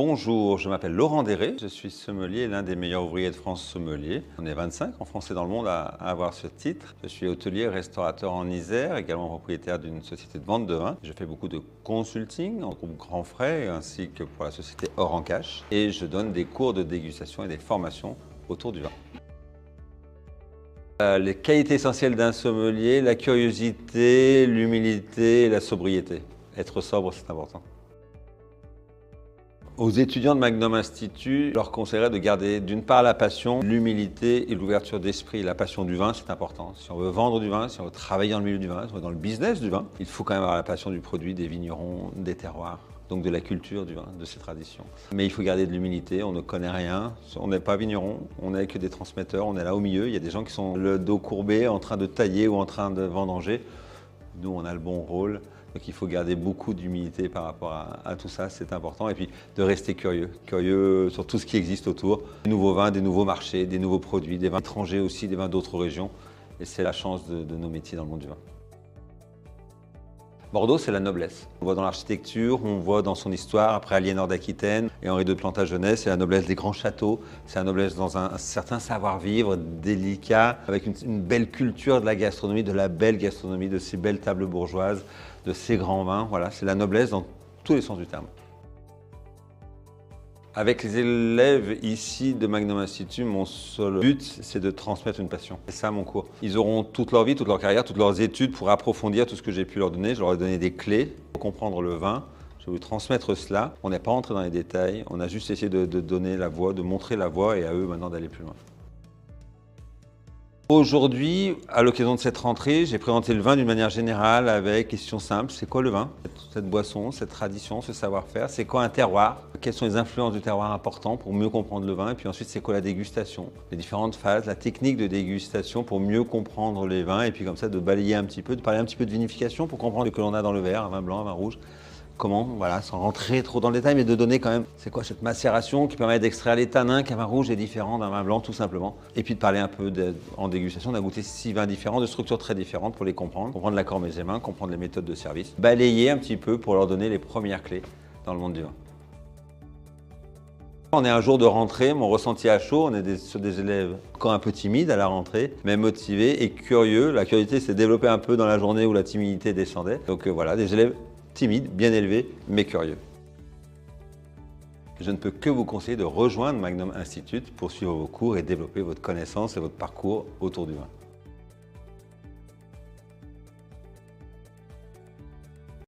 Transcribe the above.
Bonjour, je m'appelle Laurent Déré, je suis sommelier, l'un des meilleurs ouvriers de France sommelier. On est 25 en France et dans le monde à avoir ce titre. Je suis hôtelier et restaurateur en Isère, également propriétaire d'une société de vente de vin. Je fais beaucoup de consulting en groupe Grand Frais ainsi que pour la société Oran Cash. Et je donne des cours de dégustation et des formations autour du vin. Les qualités essentielles d'un sommelier, la curiosité, l'humilité et la sobriété. Être sobre, c'est important. Aux étudiants de Magnum Institut, je leur conseillerais de garder d'une part la passion, l'humilité et l'ouverture d'esprit. La passion du vin, c'est important. Si on veut vendre du vin, si on veut travailler dans le milieu du vin, si on veut dans le business du vin, il faut quand même avoir la passion du produit, des vignerons, des terroirs, donc de la culture du vin, de ses traditions. Mais il faut garder de l'humilité, on ne connaît rien, on n'est pas vigneron, on n'est que des transmetteurs, on est là au milieu. Il y a des gens qui sont le dos courbé, en train de tailler ou en train de vendanger. Nous, on a le bon rôle. Donc il faut garder beaucoup d'humilité par rapport à tout ça, c'est important. Et puis de rester curieux, curieux sur tout ce qui existe autour. Des nouveaux vins, des nouveaux marchés, des nouveaux produits, des vins étrangers aussi, des vins d'autres régions. Et c'est la chance de nos métiers dans le monde du vin. Bordeaux, c'est la noblesse. On voit dans l'architecture, on voit dans son histoire, après Aliénor d'Aquitaine et Henri de Plantagenet, c'est la noblesse des grands châteaux, c'est la noblesse dans un certain savoir-vivre délicat, avec une belle culture de la gastronomie, de la belle gastronomie, de ces belles tables bourgeoises, de ces grands vins. Voilà, c'est la noblesse dans tous les sens du terme. Avec les élèves ici de Magnum Institut, mon seul but, c'est de transmettre une passion. C'est ça mon cours. Ils auront toute leur vie, toute leur carrière, toutes leurs études pour approfondir tout ce que j'ai pu leur donner. Je leur ai donné des clés pour comprendre le vin. Je vais vous transmettre cela. On n'est pas entré dans les détails, on a juste essayé de donner la voie, de montrer la voie et à eux maintenant d'aller plus loin. Aujourd'hui, à l'occasion de cette rentrée, j'ai présenté le vin d'une manière générale avec question simple. C'est quoi le vin? Cette boisson, cette tradition, ce savoir-faire. C'est quoi un terroir? Quelles sont les influences du terroir importantes pour mieux comprendre le vin? Et puis ensuite, c'est quoi la dégustation? Les différentes phases, la technique de dégustation pour mieux comprendre les vins. Et puis comme ça, de balayer un petit peu, de parler un petit peu de vinification pour comprendre ce que l'on a dans le verre, un vin blanc, un vin rouge. Comment, voilà, sans rentrer trop dans le détail, mais de donner quand même, c'est quoi cette macération qui permet d'extraire les tanins, qu'un vin rouge est différent d'un vin blanc, tout simplement. Et puis de parler un peu en dégustation, d'un goûter 6 vins différents, de structures très différentes pour les comprendre l'accord mésémin, comprendre les méthodes de service, balayer un petit peu pour leur donner les premières clés dans le monde du vin. On est un jour de rentrée, mon ressenti à chaud, on est sur des élèves encore un peu timides à la rentrée, mais motivés et curieux. La curiosité s'est développée un peu dans la journée où la timidité descendait. Donc voilà, des élèves timides, bien élevés, mais curieux. Je ne peux que vous conseiller de rejoindre Magnum Institut pour suivre vos cours et développer votre connaissance et votre parcours autour du vin.